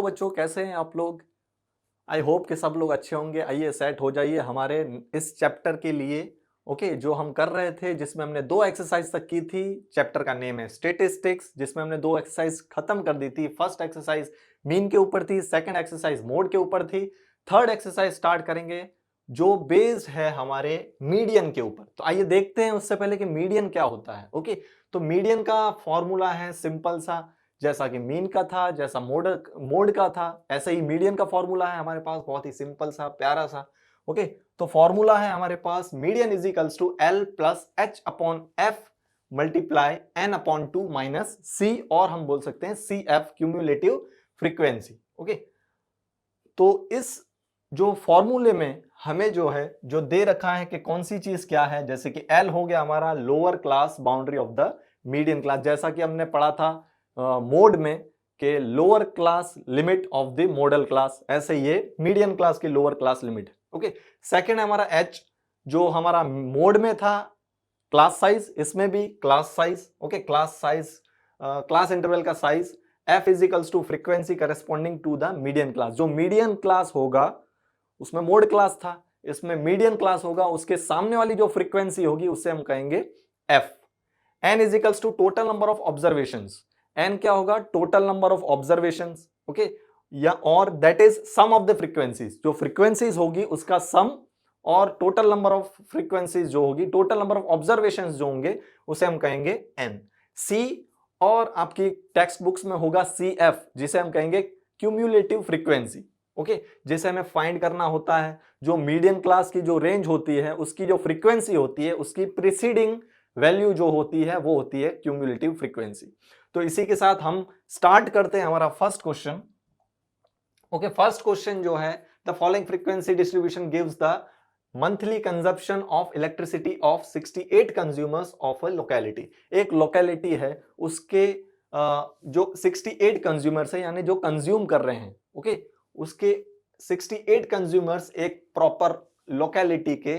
बच्चों, कैसे हैं आप लोग? आई होप कि सब लोग अच्छे होंगे। आइए सेट हो जाइए हमारे इस चैप्टर के लिए। ओके, जो हम कर रहे थे जिसमें हमने 2 एक्सरसाइज तक की थी। चैप्टर का नेम है स्टैटिस्टिक्स, जिसमें हमने 2 एक्सरसाइज खत्म कर दी थी। फर्स्ट एक्सरसाइज मीन के ऊपर थी, सेकंड एक्सरसाइज मोड के ऊपर थी। थर्ड एक्सरसाइज स्टार्ट करेंगे जो बेस्ड है हमारे मीडियन के ऊपर। तो आइए देखते हैं उससे पहले कि मीडियन क्या होता है। ओके, तो मीडियन का फॉर्मूला है सिंपल सा, जैसा कि मीन का था, जैसा मोड का था, ऐसे ही मीडियन का फॉर्मूला है हमारे पास, बहुत ही सिंपल सा प्यारा सा। ओके, तो फॉर्मूला है हमारे पास median is equals to L plus H upon F multiply N upon 2 minus C, और हम बोल सकते हैं C F cumulative frequency. Okay, तो इस जो फॉर्मूले में हमें जो है जो दे रखा है कि कौन सी चीज क्या है, जैसे कि एल हो गया हमारा lower class boundary of the median class, जैसा कि हमने पढ़ा था मोड में कि lower class limit of the model class, ऐसे ये मीडियन क्लास की lower class limit. Okay, second है हमारा एच, जो हमारा मोड में था क्लास साइज, इसमें भी class size. Okay, class size, class interval का size. F is equals to frequency corresponding to the median class. जो मीडियन क्लास होगा उसमें मोड क्लास था, इसमें मीडियन क्लास होगा, उसके सामने वाली जो फ्रीक्वेंसी होगी उससे हम कहेंगे f. N is equals to total number of observations. N क्या होगा? Total number of observations. Okay, या और that is sum of the frequencies, जो फ्रीक्वेंसीज होगी उसका सम, और टोटल नंबर ऑफ फ्रीक्वेंसीज जो होगी, टोटल नंबर ऑफ ऑब्जर्वेशंस जो होंगे उसे हम कहेंगे एन। सी, और आपकी टेक्स्ट बुक्स में होगा सी एफ, जिसे हम कहेंगे क्यूम्युलेटिव फ्रीक्वेंसी। ओके, जिसे हमें फाइंड करना होता है जो मीडियम क्लास की जो रेंज होती है उसकी जो फ्रीक्वेंसी होती है उसकी प्रीसीडिंग वैल्यू जो होती है वो होती है क्यूम्युलेटिव फ्रीक्वेंसी। तो इसी के साथ हम स्टार्ट करते हैं हमारा first question. Okay, first question जो है, the following frequency distribution gives the monthly consumption of elasticity of 68 consumers of a locality. एक लोकेलिटी है, उसके जो 68 कंज्यूमर्स है, यानी जो कंज्यूम कर रहे हैं, ओके, उसके 68 कंज्यूमर्स एक प्रॉपर लोकेलिटी के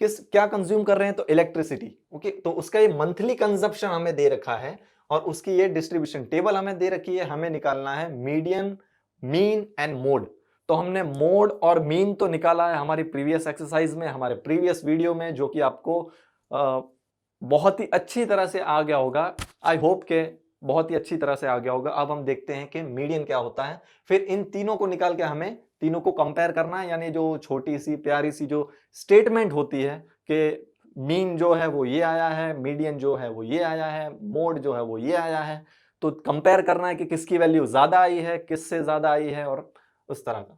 क्या कंज्यूम कर रहे हैं? तो इलेक्ट्रिसिटी। ओके, तो उसका ये मंथली कंजप्शन हमें दे रखा है और उसकी ये डिस्ट्रीब्यूशन टेबल हमें दे रखी है। हमें निकालना है मीडियन, मीन एंड मोड। तो हमने मोड और मीन तो निकाला है हमारी प्रीवियस एक्सरसाइज में, हमारे प्रीवियस वीडियो में, जो कि आपको बहुत ही अच्छी तरह से आ गया होगा। आई होप के बहुत ही अच्छी तरह से आ गया होगा। अब हम देखते हैं कि मीडियन क्या होता है, फिर इन तीनों को निकाल के हमें तीनों को कंपेयर करना है, यानी जो छोटी सी प्यारी सी जो स्टेटमेंट होती है कि मीन जो है वो ये आया है, मीडियन जो है वो ये आया है, मोड जो है वो ये आया है, तो कंपेयर करना है कि किसकी वैल्यू ज्यादा आई है, किससे ज्यादा आई है, और उस तरह का।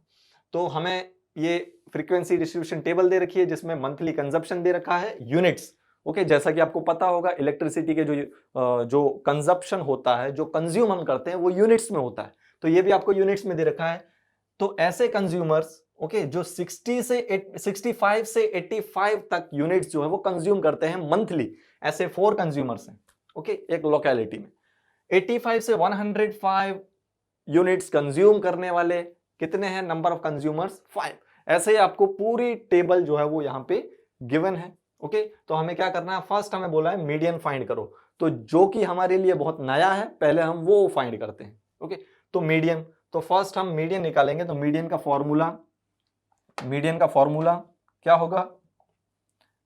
तो हमें ये फ्रीक्वेंसी डिस्ट्रीब्यूशन टेबल दे रखी है जिसमें मंथली कंजप्शन दे रखा है यूनिट्स। ओके, जैसा कि आपको पता होगा इलेक्ट्रिसिटी के जो कंजप्शन होता है, जो कंज्यूम हम करते हैं, वो यूनिट्स में होता है, तो ये भी आपको यूनिट्स में दे रखा है। तो ऐसे कंज्यूमर्स, ओके, जो 65 से 85 तक यूनिट्स जो है वो कंज्यूम करते हैं मंथली, ऐसे 4 कंज्यूमर्स हैं। ओके, एक लोकेलिटी में 85 से 105 यूनिट्स कंज्यूम करने वाले कितने हैं? Number of consumers 5। ऐसे ही आपको पूरी टेबल जो है वो यहाँ पे गिवन है। ओके, तो हमें क्या करना है? फर्स्ट हमें बोला है मीडियन फाइंड करो, तो जो कि हमारे लिए बहुत नया है, पहले हम वो फाइंड करते हैं। ओके, तो मीडियन, तो फर्स्ट हम मीडियन निकालेंगे। तो मीडियन का फॉर्मूला क्या होगा?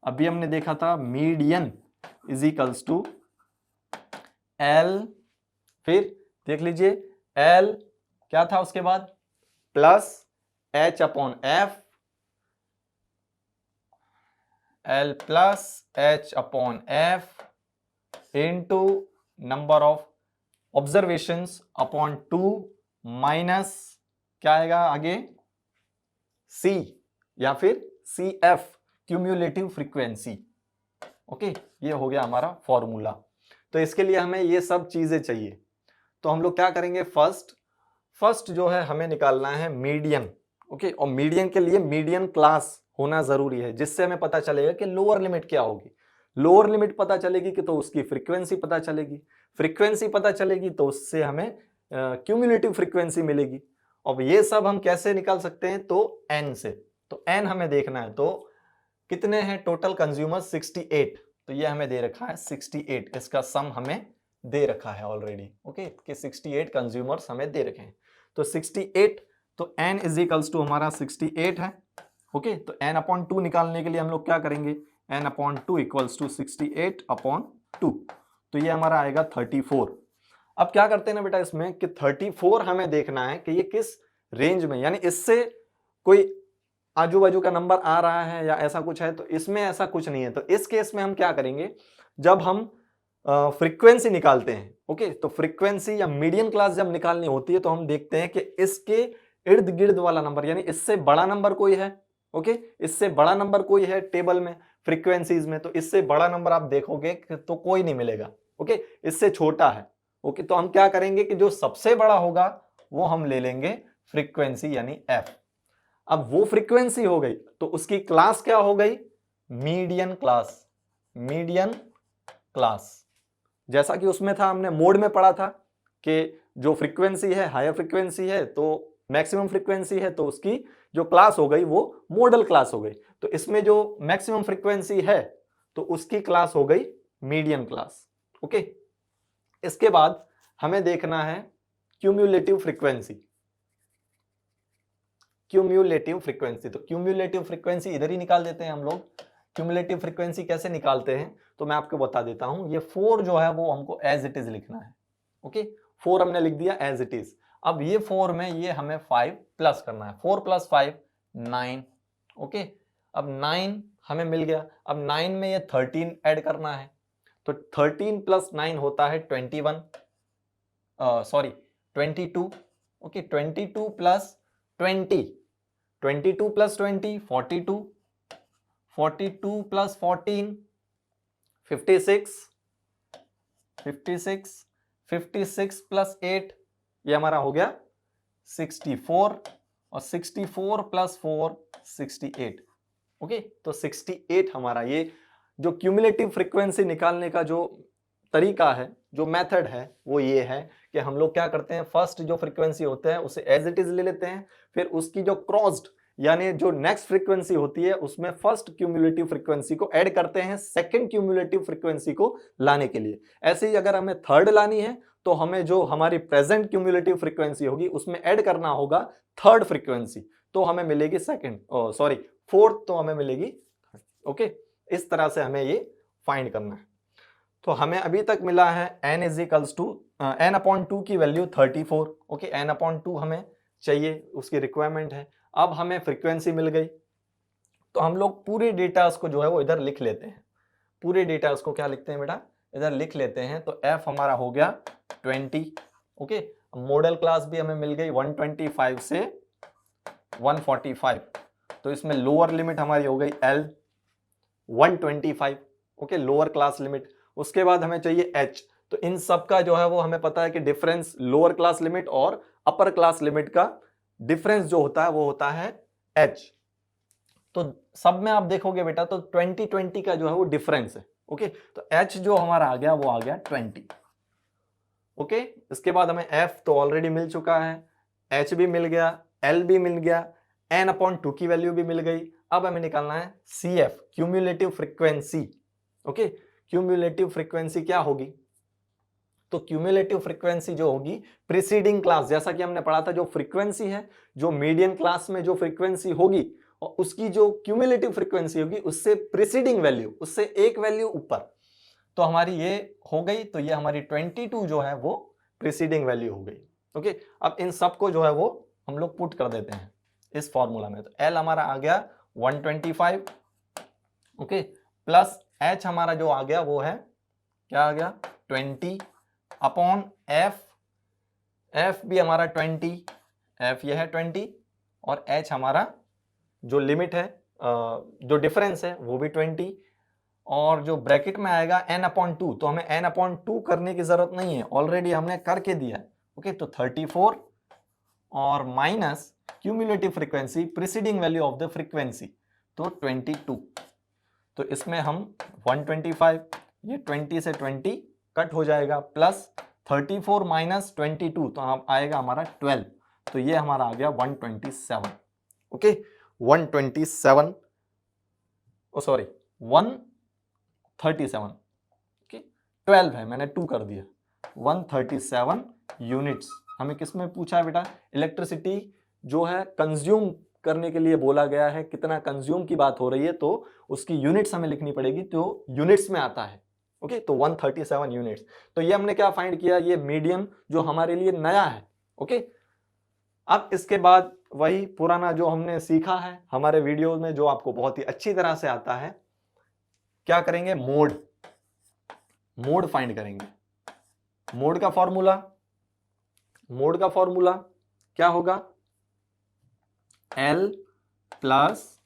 अभी हमने देखा था median is equals to L, फिर देख लीजिए एल क्या था उसके बाद, plus H upon F, L plus H upon F into number of observations upon 2 minus क्या आएगा आगे? सी, या फिर C F cumulative frequency. Okay, ये हो गया हमारा फॉर्मूला। तो इसके लिए हमें ये सब चीजें चाहिए, तो हम लोग क्या करेंगे? फर्स्ट जो है हमें निकालना है मीडियन। ओके, और मीडियन के लिए मीडियन क्लास होना जरूरी है, जिससे हमें पता चलेगा कि लोअर लिमिट क्या होगी। लोअर लिमिट पता चलेगी कि तो उसकी फ्रीक्वेंसी पता चलेगी, फ्रीक्वेंसी पता चलेगी तो उससे हमें क्यूमुलेटिव फ्रीक्वेंसी मिलेगी। अब ये सब हम कैसे निकाल सकते हैं? तो एन से। तो एन हमें देखना है, तो कितने हैं टोटल कंज्यूमर? 68, तो ये हमें दे रखा है 68, इसका सम हमें दे रखा है ऑलरेडी, ओके, कि 68 कंज्यूमर्स हमें दे रखे हैं। तो 68, तो n इज इक्वल्स टू हमारा 68 है, ओके। तो n अपॉन 2 निकालने के लिए हम लोग क्या करेंगे, n upon 2 equals to 68 upon 2, तो ये हमारा आएगा 34। अब क्या करते हैं ना बेटा इसमें कि 34 हमें देखना है कि ये किस रेंज में, यानी इससे कोई आजू बाजू का नंबर आ रहा है या ऐसा कुछ है, तो इसमें ऐसा कुछ नहीं है। तो इस केस में हम क्या करेंगे, जब हम फ्रीक्वेंसी निकालते हैं, ओके, तो फ्रीक्वेंसी या मीडियन क्लास जब निकालनी होती है तो हम देखते हैं कि इसके इर्द गिर्द वाला नंबर, यानी इससे बड़ा नंबर कोई है, ओके, इससे बड़ा नंबर कोई है टेबल में फ्रीक्वेंसीज में, तो इससे बड़ा नंबर आप देखोगे तो कोई नहीं मिलेगा, ओके, इससे छोटा है, ओके। तो हम क्या करेंगे कि जो सबसे बड़ा होगा वो हम ले लेंगे फ्रीक्वेंसी यानी एफ। अब वो फ्रीक्वेंसी हो गई तो उसकी क्लास क्या हो गई, मीडियन क्लास, मीडियन क्लास। जैसा कि उसमें था, हमने मोड में पढ़ा था कि जो फ्रीक्वेंसी है हायर फ्रीक्वेंसी है तो मैक्सिमम फ्रीक्वेंसी है, तो उसकी जो क्लास हो गई वो मॉडल क्लास हो गई। तो इसमें जो मैक्सिमम फ्रीक्वेंसी है तो उसकी क्लास हो गई मीडियन क्लास, ओके। इसके बाद हमें देखना है क्यूम्युलेटिव फ्रीक्वेंसी, क्यूम्युलेटिव फ्रीक्वेंसी। तो क्यूम्युलेटिव फ्रीक्वेंसी इधर ही निकाल देते हैं हम लोग। क्यूमुलेटिव फ्रीक्वेंसी कैसे निकालते हैं तो मैं आपको बता देता हूं। ये 4 जो है वो हमको एज इट इज लिखना है, ओके। 4 हमने लिख दिया एज इट इज। अब ये 4 में ये हमें 5 प्लस करना है, 4 प्लस 5 9, ओके। अब 9 हमें मिल गया। अब 9 में ये 13 ऐड करना है, तो 13 प्लस 9 होता है 21, sorry 22, okay. 22 plus 20, 22 plus 20 42, 42 plus 14 56, 56, 56 plus 8 ये हमारा हो गया 64, और 64 प्लस 4 68, ओके। तो 68 हमारा ये जो क्यूमुलेटिव फ्रीक्वेंसी निकालने का जो तरीका है, जो मेथड है, वो ये है कि हम लोग क्या करते हैं, फर्स्ट जो फ्रीक्वेंसी होते हैं उसे एज इट इज ले लेते हैं, फिर उसकी जो क्रॉस्ड यानी जो नेक्स्ट फ्रीक्वेंसी होती है उसमें फर्स्ट क्यूमुलेटिव फ्रीक्वेंसी को ऐड करते हैं सेकंड क्यूमुलेटिव फ्रीक्वेंसी को लाने के लिए। ऐसे ही अगर हमें थर्ड लानी है तो हमें जो हमारी प्रेजेंट क्यूमुलेटिव फ्रीक्वेंसी होगी उसमें ऐड करना होगा थर्ड फ्रीक्वेंसी, तो हमें मिलेगी सेकंड, सॉरी फोर्थ, तो हमें मिलेगी, ओके। इस तरह से हमें ये फाइंड करना है। तो हमें अभी तक मिला है n is equals to n upon 2 की वैल्यू 34, ओके। n अपॉन 2 हमें चाहिए, उसकी रिक्वायरमेंट है। अब हमें फ्रीक्वेंसी मिल गई तो हम लोग पूरे डेटास को जो है वो इधर लिख लेते हैं। पूरे डेटास को क्या लिखते हैं बेटा, इधर लिख लेते हैं। तो f हमारा हो गया 20, ओके। मॉडल क्लास भी हमें मिल गई 125 से 145, तो इसमें लोअर लिमिट हमारी हो गई L 125, okay, lower class limit. उसके बाद हमें चाहिए h, तो इन सब का जो है वो हमें पता है कि डिफरेंस लोअर क्लास लिमिट और अपर क्लास लिमिट का डिफरेंस जो होता है वो होता है h। तो सब में आप देखोगे बेटा तो 20 का जो है वो डिफरेंस है, ओके। तो h जो हमारा आ गया वो आ गया 20, ओके। इसके बाद हमें f तो ऑलरेडी मिल चुका है, h भी मिल गया, l भी मिल गया, n अपॉन 2 की वैल्यू भी मिल गई। अब हमें निकालना है CF cumulative frequency, okay. Cumulative frequency क्या होगी, तो क्यूमुलेटिव फ्रीक्वेंसी जो होगी प्रीसीडिंग क्लास, जैसा कि हमने पढ़ा था, जो फ्रीक्वेंसी है जो मीडियन क्लास में जो फ्रीक्वेंसी होगी और उसकी जो क्यूमुलेटिव फ्रीक्वेंसी होगी उससे प्रीसीडिंग वैल्यू, उससे एक वैल्यू ऊपर, तो हमारी ये हो गई। तो ये हमारी 22 जो है वो प्रीसीडिंग वैल्यू हो गई, ओके। अब इन सबको जो है वो हम लोग पुट कर देते हैं इस फॉर्मूला में। तो L हमारा आ गया 125, ओके, प्लस H हमारा जो आ गया वो है क्या आ गया 20 अपॉन F भी हमारा 20, F ये है 20, और H हमारा जो लिमिट है, जो डिफरेंस है वो भी 20, और जो ब्रैकेट में आएगा n अपॉन 2, तो हमें n अपॉन 2 करने की जरूरत नहीं है, ऑलरेडी हमने करके दिया है, ओके। तो 34 और minus cumulative frequency preceding value of the frequency, तो 22। तो इसमें हम 125, ये 20 से 20 कट हो जाएगा, प्लस 34 माइनस 22, तो आएगा हमारा 12, तो ये हमारा आ गया 127, ओके। 127, ओ सॉरी 137, ओके। 12 है, मैंने 2 कर दिया, 137 यूनिट्स। हमें किस में पूछा है बेटा? इलेक्ट्रिसिटी जो है कंज्यूम करने के लिए बोला गया है, कितना कंज्यूम की बात हो रही है, तो उसकी यूनिट्स हमें लिखनी पड़ेगी, तो यूनिट्स में आता है। ओके, तो 137 यूनिट्स। तो ये हमने क्या फाइंड किया? ये मीडियम जो हमारे लिए नया है। ओके, अब इसके बाद वही पुराना जो हमने सीखा है हमारे वीडियो में, जो आपको बहुत ही अच्छी तरह से आता है, क्या करेंगे? मोड फाइंड करेंगे। मोड का फॉर्मूला क्या होगा? L plus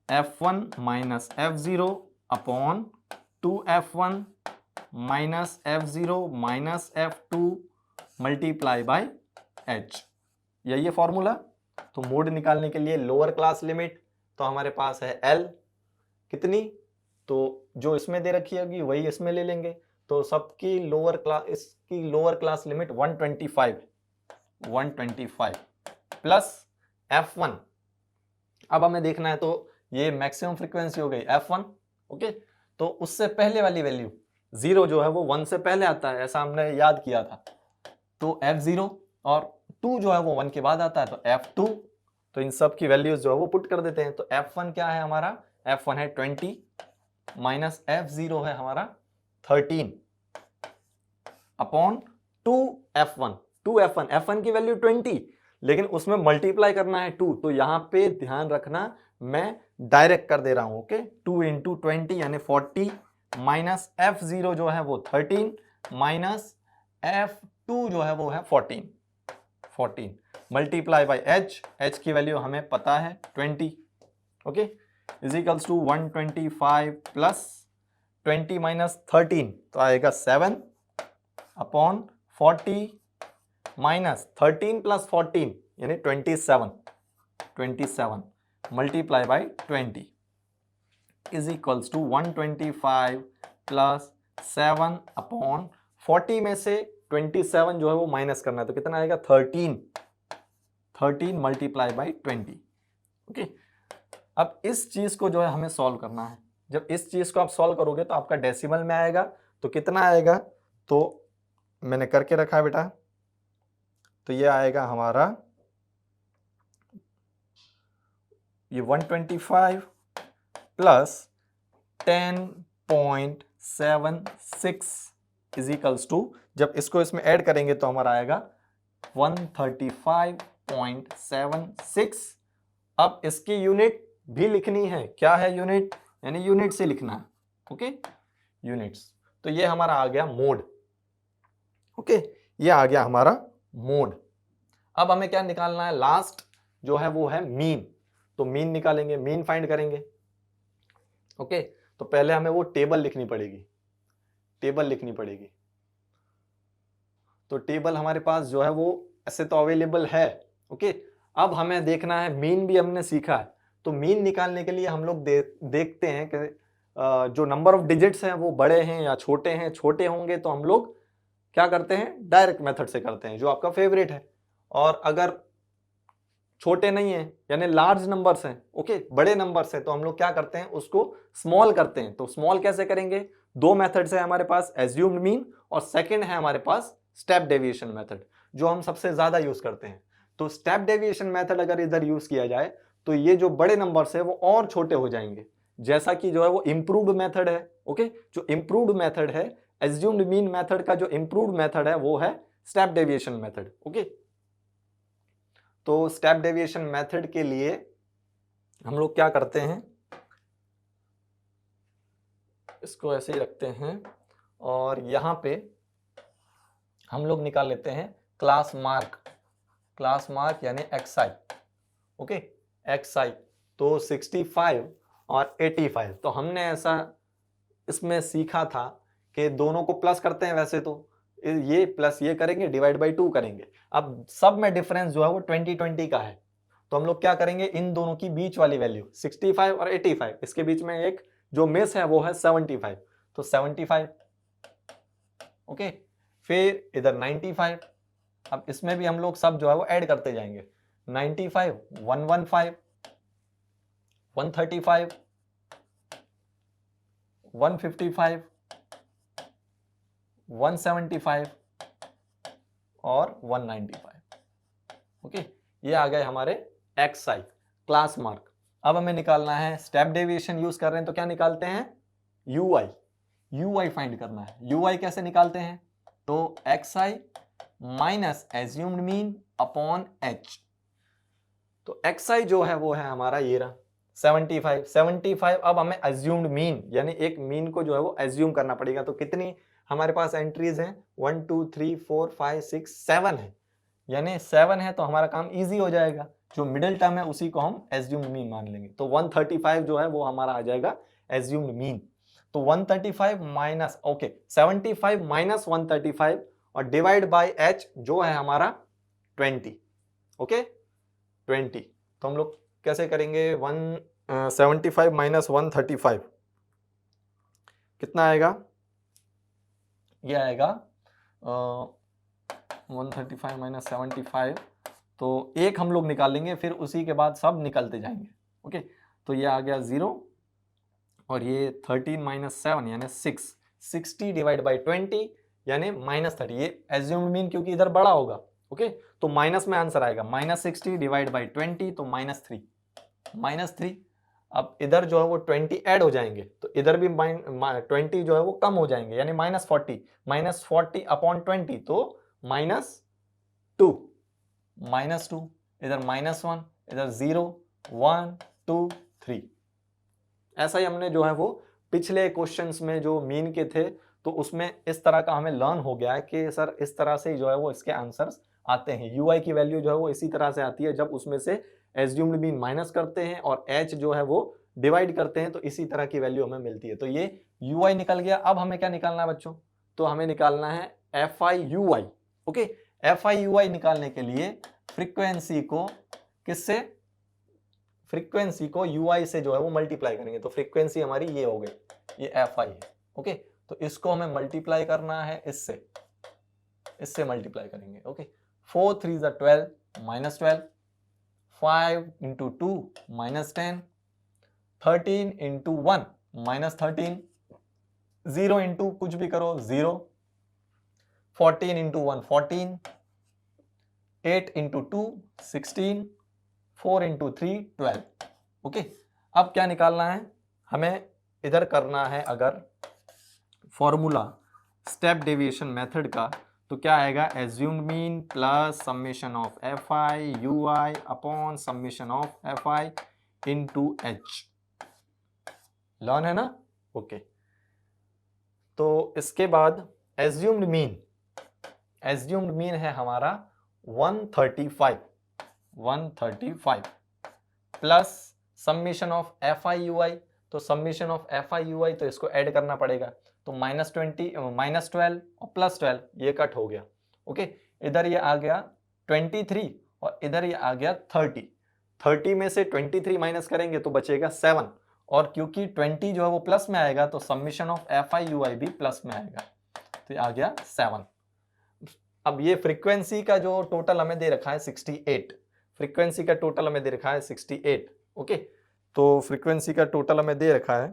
F1 minus F0 upon 2F1 minus F0 minus F2 multiply by H। यही है फॉर्मूला। तो मोड निकालने के लिए लोअर क्लास लिमिट तो हमारे पास है L, कितनी? तो जो इसमें दे रखी होगी वही इसमें ले लेंगे। तो सबकी लोअर क्लास, इसकी lower class limit 125 plus F1। अब हमें देखना है, तो ये मैक्सिमम फ्रीक्वेंसी हो गई F1। ओके, तो उससे पहले वाली वैल्यू 0 जो है वो 1 से पहले आता है, ऐसा हमने याद किया था। तो F0 और 2 जो है वो 1 के बाद आता है, तो F2। तो इन सब की वैल्यूज जो है वो पुट कर देते हैं। तो F1 क्या है हमारा? F1 है 20 माइनस F0 है हमारा 13 अपॉन 2F1। F1 की वैल्यू 20, लेकिन उसमें मल्टीप्लाई करना है 2, तो यहां पे ध्यान रखना मैं डायरेक्ट कर दे रहा हूं। ओके, 2 इंटू 20 यानी 40 माइनस F0 जो है वो 13 माइनस F2 जो है वो है 14 मल्टीप्लाई बाय H की वैल्यू हमें पता है 20। Okay, is equals to 125 plus 20 minus 13 तो आएगा 7 अपॉन 40 माइनस 13 प्लस 14 यानी 27 multiply by 20 is equals to 125 plus 7 upon 40 में से 27 जो है वो माइनस करना है, तो कितना आएगा? 13 मल्टीप्लाई बाय 20। ओके, अब इस चीज को जो है हमें सॉल्व करना है। जब इस चीज को आप सॉल्व करोगे तो आपका डेसिमल में आएगा, तो कितना आएगा? तो मैंने करके रखा है बेटा, तो ये आएगा हमारा ये 125 प्लस 10.76 इज इक्वल्स टू, जब इसको इसमें ऐड करेंगे तो हमारा आएगा 135.76। अब इसकी यूनिट भी लिखनी है। क्या है यूनिट? यानी यूनिट से लिखना है। Okay, units. तो ये हमारा आ गया मोड। ओके, ये आ गया हमारा मोड। अब हमें क्या निकालना है? लास्ट जो है वो है मीन। तो मीन निकालेंगे, मीन फाइंड करेंगे। ओके, तो पहले हमें वो टेबल लिखनी पड़ेगी। तो टेबल हमारे पास जो है वो ऐसे तो अवेलेबल है। ओके, अब हमें देखना है, मीन भी हमने सीखा है, तो मीन निकालने के लिए हम लोग देखते हैं कि जो नंबर ऑफ डिजिट्स हैं वो बड़े हैं या छोटे हैं। छोटे होंगे तो हम लोग क्या करते हैं? डायरेक्ट मेथड से करते हैं, जो आपका फेवरेट है। और अगर छोटे नहीं है यानी लार्ज नंबर्स हैं, ओके, बड़े नंबर्स हैं, तो हम लोग क्या करते हैं? उसको स्मॉल करते हैं। तो स्मॉल कैसे करेंगे? दो मेथड्स है हमारे पास, एज्यूम्ड मीन और सेकंड है हमारे पास स्टेप डेविएशन मेथड, जो हम सबसे ज्यादा यूज करते हैं। तो स्टेप डेविएशन मेथड अगर इधर यूज किया जाए तो ये जो बड़े नंबर्स है वो और छोटे हो जाएंगे, जैसा कि जो है वो इंप्रूव्ड मेथड है। ओके, जो इंप्रूव्ड मेथड है, एज्यूम्ड मीन मेथड का जो इंप्रूव्ड मेथड है वो है स्टेप डेविएशन मेथड। ओके, तो स्टेप डेविएशन मेथड के लिए हम लोग क्या करते हैं? इसको ऐसे ही रखते हैं और यहां पे हम लोग निकाल लेते हैं क्लास मार्क यानी एक्सआई। ओके, एक्सआई तो 65 और 85। तो हमने ऐसा इसमें सीखा था कि दोनों को प्लस करते हैं, वैसे तो ये प्लस ये करेंगे, डिवाइड बाई 2 करेंगे। अब सब में डिफरेंस जो है वो 20 का है, तो हम लोग क्या करेंगे? इन दोनों की बीच वाली वैल्यू 65 और 85, इसके बीच में एक जो मिस है वो है 75, तो 75। ओके, फिर इधर 95। अब इसमें भी हम लोग सब जो है वो ऐड करते जाएंगे। 95, 115, 135, 155, 175 और 195। ओके, ये आ गए हमारे एक्स आई क्लास मार्क। अब हमें निकालना है, स्टेप डेविएशन यूज कर रहे हैं तो क्या निकालते हैं, U I, U I find करना है। यू आई कैसे निकालते हैं, तो X I minus assumed mean upon H. तो एक्स आई जो है वो है हमारा ये रहा 75। अब हमें एज्यूम्ड मीन यानी एक मीन को जो है वो एज्यूम करना पड़ेगा। तो कितनी हमारे पास एंट्रीज हैं, 1 2 3 4 5 6 7 है, यानी 7 है तो हमारा काम इजी हो जाएगा। जो मिडिल टर्म है उसी को हम एज्यूम्ड मीन मान लेंगे। तो 135 जो है वो हमारा आ जाएगा एज्यूम्ड मीन। तो 135 माइनस 75 माइनस 135 और डिवाइड बाय एच जो है हमारा 20। ओके 20। तो हम लोग कैसे करेंगे, 175 माइनस 135 कितना आएगा, ये आएगा 135 माइनस 75, तो एक हम लोग निकालेंगे फिर उसी के बाद सब निकलते जाएंगे। ओके, तो ये आ गया 0 और ये 13 माइनस 7 यानी 6, 60 डिवाइड बाई 20 यानी -30। ये एज्यूम्ड मीन क्योंकि इधर बड़ा होगा। ओके, तो माइनस में आंसर आएगा, -60 डिवाइड बाई 20 तो -3। अब इधर जो है वो 20 ऐड हो जाएंगे तो इधर भी 20 जो है वो कम हो जाएंगे यानी -40 अपॉन 20 तो -2, इधर -1, इधर 0 1 2 3। ऐसा ही हमने जो है वो पिछले क्वेश्चंस में जो मीन के थे तो उसमें इस तरह का हमें लर्न हो गया है कि सर इस तरह से जो है वो इसके आंसर्स आते हैं। यूआई की वैल्यू जो है वो इसी तरह से आती है, जब उसमें से एज्यूम्ड मीन माइनस करते हैं और एच जो है वो डिवाइड करते हैं तो इसी तरह की वैल्यू हमें मिलती है। तो ये यूआई निकल गया। अब हमें क्या निकालना है बच्चों, तो हमें निकालना है F I U I. Okay, F I U I निकालने के लिए फ्रीक्वेंसी को किससे, फ्रीक्वेंसी को यू आई से जो है वो मल्टीप्लाई करेंगे। तो फ्रीक्वेंसी हमारी ये हो गई, ये एफ आई है। ओके, तो इसको हमें मल्टीप्लाई करना है इससे मल्टीप्लाई करेंगे। ओके, 4 3 12 -12, 5 into 2 -10, 13 into 1 -13, 0 into कुछ भी करो 0, 14 into 1 14, 8 into 2 16, 4 into 3 12। ओके, अब क्या निकालना है हमें, इधर करना है अगर फॉर्मूला स्टेप डेविएशन मेथड का तो क्या आएगा, assumed mean plus summation of F I U I upon summation of F I into H. Learn है ना। ओके, तो इसके बाद एज्यूम्ड मीन है हमारा 135 plus summation of F I U I. तो summation of F I U I तो इसको ऐड करना पड़ेगा, तो -20 -12 और +12 ये कट हो गया। ओके, इधर ये आ गया 23 और इधर ये आ गया 30 में से 23 माइनस करेंगे तो बचेगा 7, और क्योंकि 20 जो है वो प्लस में आएगा तो summation of F I U I भी प्लस में आएगा, तो ये आ गया 7। अब ये फ्रीक्वेंसी का जो टोटल हमें दे रखा है 68, फ्रीक्वेंसी का टोटल हमें दे रखा है 68। ओके, तो फ्रीक्वेंसी का टोटल हमें दे रखा है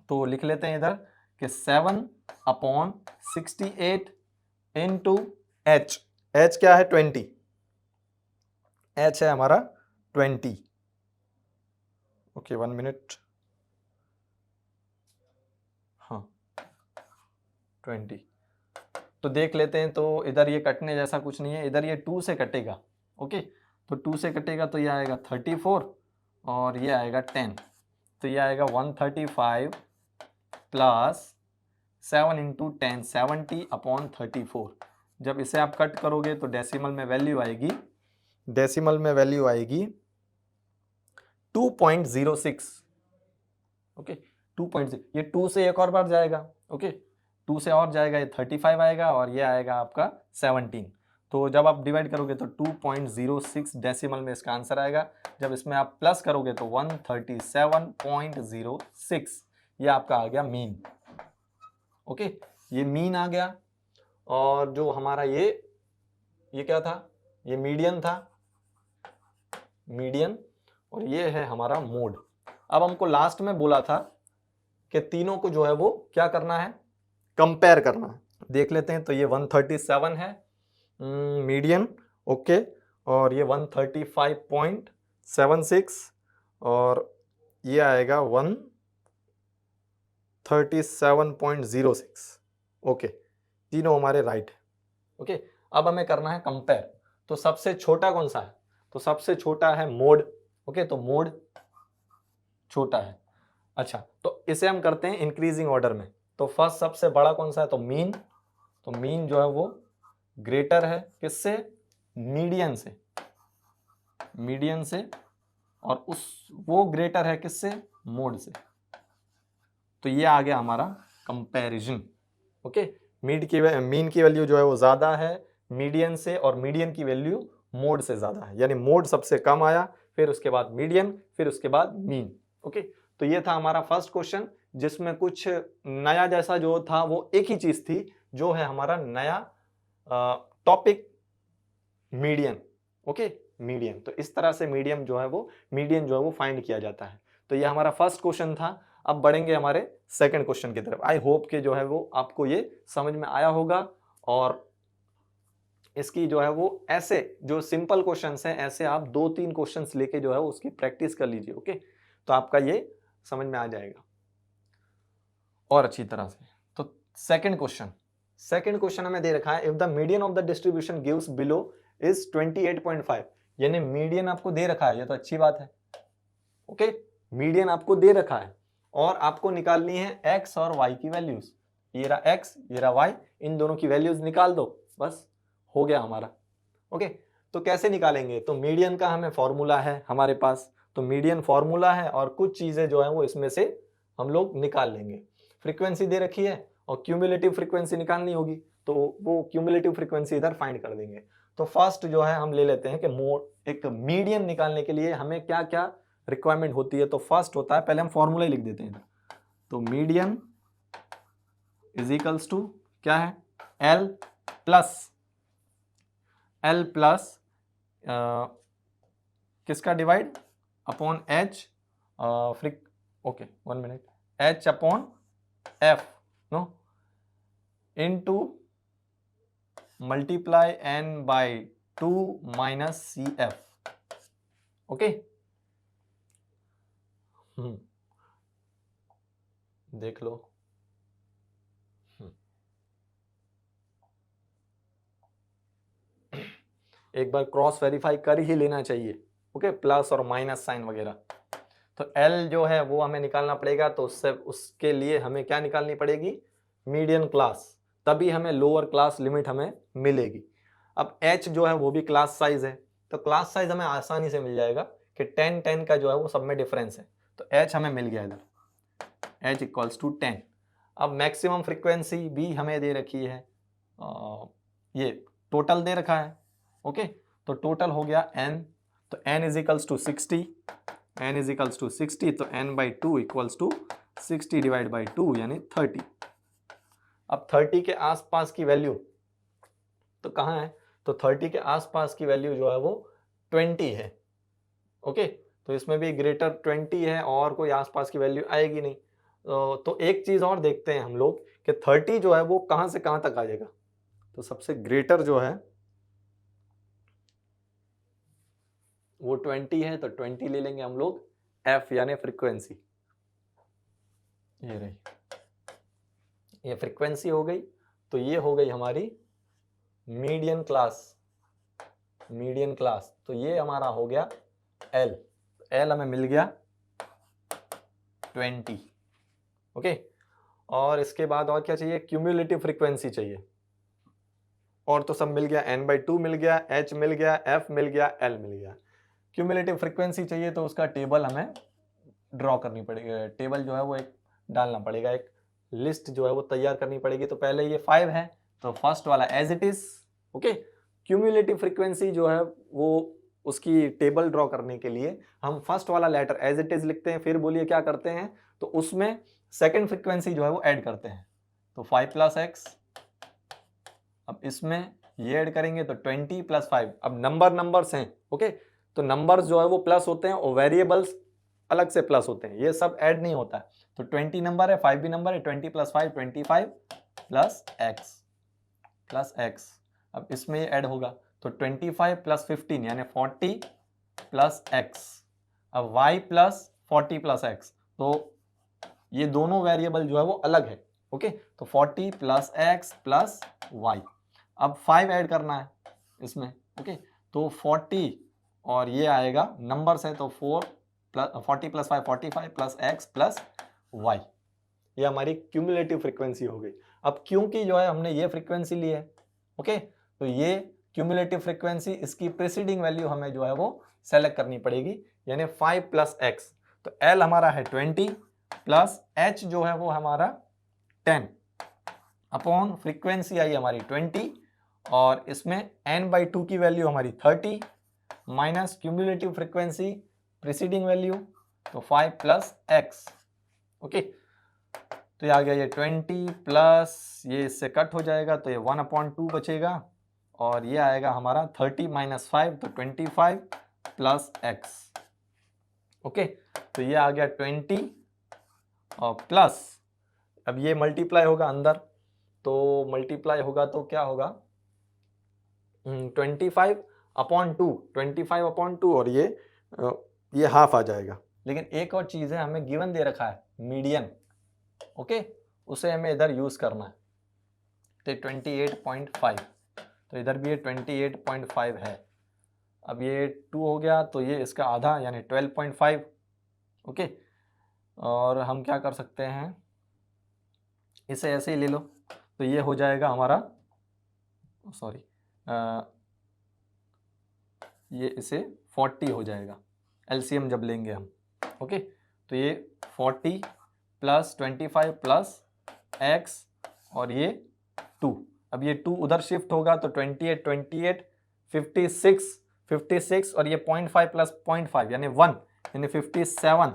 तो लिख लेते हैं इधर कि 7/68 इंटू एच। एच क्या है 20, एच है हमारा 20। ओके 1 मिनट, हाँ 20। तो देख लेते हैं, तो इधर ये कटने जैसा कुछ नहीं है, इधर ये 2 से कटेगा। ओके, तो 2 से कटेगा तो ये आएगा 34 और ये आएगा 10, तो ये आएगा 135 प्लस 7 इंटू 10 70/34। जब इसे आप कट करोगे तो डेसिमल में वैल्यू आएगी 2.06। ओके 2.6, ये 2 से एक और बार जाएगा। ओके 2 से और जाएगा, ये 35 आएगा और ये आएगा आपका 17। तो जब आप डिवाइड करोगे तो 2.06 डेसिमल में इसका आंसर आएगा। जब इसमें आप प्लस करोगे तो 137.06, ये आपका आ गया मीन। ओके, ये मीन आ गया। और जो हमारा ये क्या था, ये मीडियन था, मीडियन, और ये है हमारा मोड। अब हमको लास्ट में बोला था कि तीनों को जो है वो क्या करना है, कंपेयर करना है। देख लेते हैं। तो ये 137 है मीडियन, ओके, और ये 135.76 और ये आएगा 137.06, ओके, तीनों हमारे राइट है, ओके। अब हमें करना है कंपेयर। तो सबसे छोटा कौन सा है? तो सबसे छोटा है मोड, ओके, तो मोड छोटा है। अच्छा, तो इसे हम करते हैं इंक्रीजिंग ऑर्डर में। तो फर्स्ट सबसे बड़ा कौन सा है? तो मीन। तो मीन जो है वो ग्रेटर है किससे? मीडियन से, मीडियन से, और वो ग्रेटर है किससे? मोड से। तो ये आ गया हमारा कंपैरिजन, ओके। मीन की वैल्यू जो है वो ज्यादा है मीडियन से, और मीडियन की वैल्यू मोड से ज्यादा है, यानी मोड सबसे कम आया, फिर उसके बाद मीडियन, फिर उसके बाद मीन, ओके। तो ये था हमारा फर्स्ट क्वेश्चन, जिसमें कुछ नया जैसा जो था वो एक ही चीज थी, जो है हमारा नया टॉपिक मीडियन, ओके, मीडियन। तो इस तरह से मीडियन जो है वो फाइंड किया जाता है। तो ये हमारा फर्स्ट क्वेश्चन था। अब बढ़ेंगे हमारे सेकंड क्वेश्चन की तरफ। आई होप कि जो है वो आपको ये समझ में आया होगा, और इसकी जो है वो ऐसे जो सिंपल क्वेश्चंस हैं, ऐसे आप 2-3 क्वेश्चंस लेके जो है उसकी प्रैक्टिस कर लीजिए, ओके। तो आपका ये समझ में आ जाएगा और अच्छी तरह से। तो सेकंड क्वेश्चन हमें दे रखा है, if the median of the distribution gives below is 28.5, यानी मीडियन आपको दे रखा है, ये तो अच्छी बात है, ओके। मीडियन आपको दे रखा है और आपको निकालनी है एक्स और वाई की वैल्यूज। ये रहा एक्स, ये रहा वाई, इन दोनों की वैल्यूज निकाल दो, बस हो गया हमारा, ओके। तो कैसे निकालेंगे? तो मीडियन का हमें फॉर्मूला है हमारे पास, तो मीडियन फॉर्मूला है और कुछ चीजें जो है वो इसमें से हम लोग निकाल लेंगे। फ्रीक्वेंसी दे रखी है और क्यूमुलेटिव फ्रीक्वेंसी निकालनी होगी, तो वो क्यूमुलेटिव फ्रीक्वेंसी इधर फाइंड कर देंगे। तो फर्स्ट जो है हम ले लेते हैं कि एक मीडियन निकालने के लिए हमें क्या क्या रिक्वायरमेंट होती है। तो फर्स्ट होता है, पहले हम फॉर्मूला लिख देते हैं। तो मीडियन इज इक्वल्स टू क्या है? एल प्लस किसका divide? Upon h, okay 1 minute, h upon f, no, into multiply n by 2 minus c f, okay. देख लो, एक बार क्रॉस वेरीफाई कर ही लेना चाहिए, ओके, प्लस और माइनस साइन वगैरह। तो L जो है वो हमें निकालना पड़ेगा, तो उसके लिए हमें क्या निकालनी पड़ेगी? मीडियन क्लास, तभी हमें लोअर क्लास लिमिट हमें मिलेगी। अब H जो है वो भी क्लास साइज है, तो क्लास साइज हमें आसानी से मिल जाएगा कि 10 का जो है वो सब में डिफरेंस है। तो H हमें मिल गया इधर, H इक्वल्स टू 10। अब मैक्सिमम फ्रीक्वेंसी भी हमें दे रखी है, ये टोटल दे रखा है, ओके। तो टोटल हो गया n, तो n is equals to 60, n is equals to 60, तो n by 2 equals to 60 divide by 2 यानी 30। अब 30 के आसपास की वैल्यू तो कहाँ है? तो 30 के आसपास की वैल्यू जो है वो 20 है, ओके। तो इसमें भी ग्रेटर 20 है और कोई आसपास की वैल्यू आएगी नहीं। तो एक चीज और देखते हैं हम लोग कि 30 जो है वो कहाँ से कहाँ तक आ जाएगा। तो सबसे ग्रेटर जो है वो 20 है, तो 20 ले लेंगे हम लोग f यानी फ्रीक्वेंसी। ये रही, ये फ्रीक्वेंसी हो गई। तो ये हो गई हमारी मीडियन क्लास। तो ये हमारा हो गया L, L हमें मिल गया 20, ओके। और इसके बाद और क्या चाहिए? क्यूमुलेटिव फ्रीक्वेंसी चाहिए, और तो सब मिल गया, n/2 मिल गया, h मिल गया, f मिल गया, l मिल गया। क्यूमुलेटिव फ्रीक्वेंसी चाहिए तो उसका टेबल हमें ड्रॉ करनी पड़ेगी, टेबल जो है वो एक डालना पड़ेगा, एक लिस्ट जो है वो तैयार करनी पड़ेगी। तो पहले ये 5 है, तो फर्स्ट वाला as it is, okay. Cumulative frequency जो है वो उसकी टेबल ड्रॉ करने के लिए हम फर्स्ट वाला लेटर एज इट इज लिखते हैं, फिर बोलिए क्या करते हैं, तो उसमें सेकेंड फ्रीक्वेंसी जो है वो ऐड करते हैं। तो 5 + x, अब इसमें ये ऐड करेंगे तो 20 + 5। अब नंबर्स हैं, ओके। तो नंबर्स जो है वो प्लस होते हैं और वेरिएबल्स अलग से प्लस होते हैं, ये सब ऐड नहीं होता है। तो 20 नंबर है, 5 भी नंबर है, 20 + 5 25 + x, प्लस एक्स। अब इसमें ये ऐड होगा तो 25 प्लस 15 यानी 40 प्लस एक्स। अब y प्लस 40 प्लस एक्स, तो ये दोनों वेरिएबल जो है वो अलग है। ओके, तो 40 प्लस एक्स प्लस वाई। अब 5 ऐड करना है इसमें। ओके, तो 40 और ये आएगा नंबर्स है तो 40 plus 5 45 plus x plus y. ये हमारी क्यूमुलेटिव फ्रीक्वेंसी हो गई। अब क्योंकि जो है हमने ये फ्रीक्वेंसी ली है, ओके, तो ये क्यूमुलेटिव फ्रीक्वेंसी, इसकी प्रीसीडिंग वैल्यू हमें जो है वो सेलेक्ट करनी पड़ेगी, यानी 5 प्लस एक्स। तो एल हमारा है 20 प्लस एच जो है वो हमारा 10 अपॉन फ्रीक्वेंसी आई हमारी 20 और इसमें n/2 की वैल्यू हमारी 30 minus cumulative frequency preceding value तो 5 प्लस एक्स। ओके, तो ये आ गया ये 20 प्लस ये इससे कट हो जाएगा तो ये 1/2 बचेगा और ये आएगा हमारा 30 माइनस 5 तो 25 प्लस एक्स। ओके, तो ये आ गया 20 और प्लस, अब ये मल्टीप्लाई होगा अंदर, तो मल्टीप्लाई होगा तो क्या होगा 25/2 25/2 और ये हाफ आ जाएगा। लेकिन एक और चीज है, हमें गिवन दे रखा है मीडियन। ओके, उसे हमें इधर यूज करना है तो 28.5, तो इधर भी ये 28.5 है। अब ये 2 हो गया तो ये इसका आधा यानी 12.5। ओके, और हम क्या कर सकते हैं, इसे ऐसे ही ले लो तो ये हो जाएगा हमारा, सॉरी ये इसे 40 हो जाएगा एलसीएम जब लेंगे हम। ओके, तो ये 40 प्लस 25 प्लस एक्स और ये 2। अब ये 2 उधर शिफ्ट होगा तो 28 56 और ये 0.5 प्लस 0.5 यानी 1 यानी 57।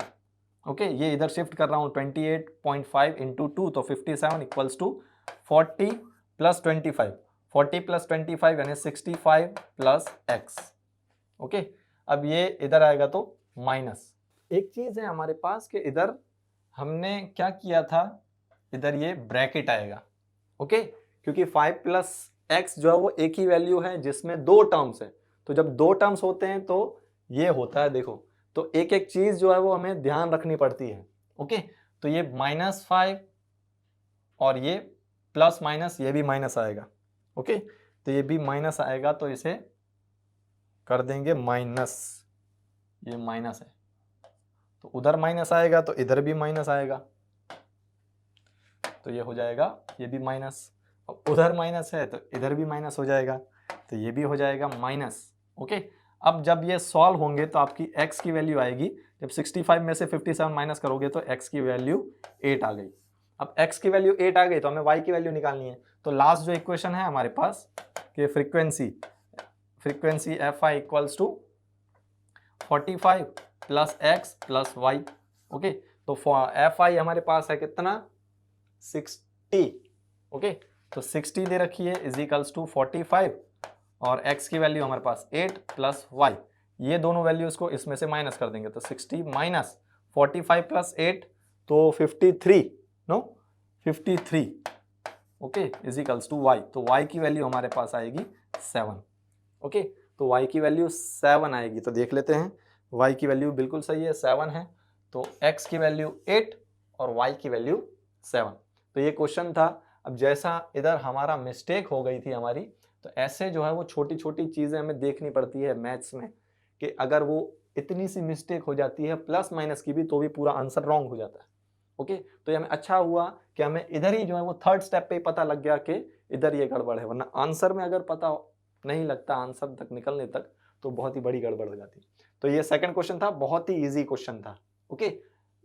ओके, ये इधर शिफ्ट कर रहा हूँ 28.5 इंटू 2 तो 57 इक्वल्स टू 40 प्लस 25 40 प्लस 25 यानी 65 प्लस एक्स। ओके, अब ये इधर आएगा तो माइनस। एक चीज है हमारे पास कि इधर हमने क्या किया था, इधर ये ब्रैकेट आएगा। ओके, क्योंकि 5 प्लस एक्स जो है वो एक ही वैल्यू है जिसमें 2 टर्म्स है, तो जब 2 टर्म्स होते हैं तो ये होता है, देखो तो एक एक चीज जो है वो हमें ध्यान रखनी पड़ती है। ओके, तो ये -5 और ये प्लस माइनस ये भी माइनस आएगा। ओके, तो ये भी माइनस आएगा तो इसे कर देंगे माइनस, ये माइनस है तो उधर माइनस आएगा तो इधर भी माइनस आएगा, तो ये हो जाएगा ये भी माइनस, उधर माइनस है तो इधर भी माइनस हो जाएगा तो ये भी हो जाएगा माइनस। ओके, अब जब ये सॉल्व होंगे तो आपकी x की वैल्यू आएगी, जब 65 में से 57 माइनस करोगे तो x की वैल्यू 8 आ गई। अब x की वैल्यू 8 आ गई तो हमें y की वैल्यू निकालनी है, तो लास्ट जो इक्वेशन है हमारे पास कि frequency fi equals to 45 plus x plus y. Okay, तो fi हमारे पास है कितना 60। ओके, तो 60 दे रखी है इज इक्वल्स टू 45 और x की वैल्यू हमारे पास 8 प्लस y, ये दोनों वैल्यूज को इसमें से माइनस कर देंगे तो 60 माइनस 45 प्लस 8 तो 53 no 53। Okay, is equals to y, तो y की वैल्यू हमारे पास आएगी 7। ओके, तो y की वैल्यू 7 आएगी, तो देख लेते हैं y की वैल्यू बिल्कुल सही है 7 है, तो x की वैल्यू 8 और y की वैल्यू 7। तो ये क्वेश्चन था। अब जैसा इधर हमारा मिस्टेक हो गई थी हमारी, तो ऐसे जो है वो छोटी छोटी चीज़ें हमें देखनी पड़ती है मैथ्स में कि अगर वो इतनी सी मिस्टेक हो जाती है प्लस माइनस की भी तो भी पूरा आंसर रॉन्ग हो जाता है। ओके, तो ये हमें अच्छा हुआ कि हमें इधर ही जो है वो थर्ड स्टेप पे ही पता लग गया कि इधर ये गड़बड़ है, वरना आंसर में अगर पता नहीं लगता आंसर तक निकलने तक तो बहुत ही बड़ी गड़बड़ हो जाती। तो ये सेकंड क्वेश्चन था, बहुत ही ईजी क्वेश्चन था। ओके,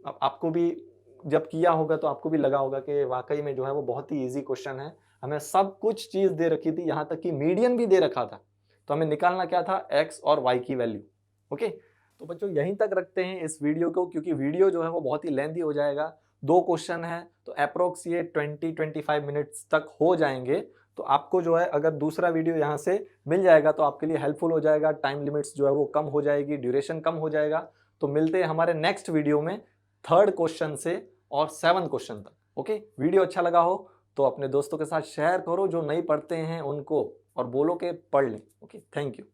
अब आपको भी जब किया होगा तो आपको भी लगा होगा कि वाकई में जो है वो बहुत ही ईजी क्वेश्चन है, हमें सब कुछ चीज दे रखी थी, यहाँ तक कि मीडियन भी दे रखा था, तो हमें निकालना क्या था x और y की वैल्यू। ओके, तो बच्चों यहीं तक रखते हैं इस वीडियो को, क्योंकि वीडियो जो है वो बहुत ही लेंथी हो जाएगा, 2 क्वेश्चन है तो अप्रोक्स ये 20-25 मिनट्स तक हो जाएंगे। तो आपको जो है अगर दूसरा वीडियो यहाँ से मिल जाएगा तो आपके लिए हेल्पफुल हो जाएगा, टाइम लिमिट्स जो है वो कम हो जाएगी, ड्यूरेशन कम हो जाएगा। तो मिलते हैं हमारे नेक्स्ट वीडियो में 3rd क्वेश्चन से और 7th क्वेश्चन तक। ओके, वीडियो अच्छा लगा हो तो अपने दोस्तों के साथ शेयर करो जो नहीं पढ़ते हैं उनको, और बोलो कि पढ़ लें। Okay, thank you.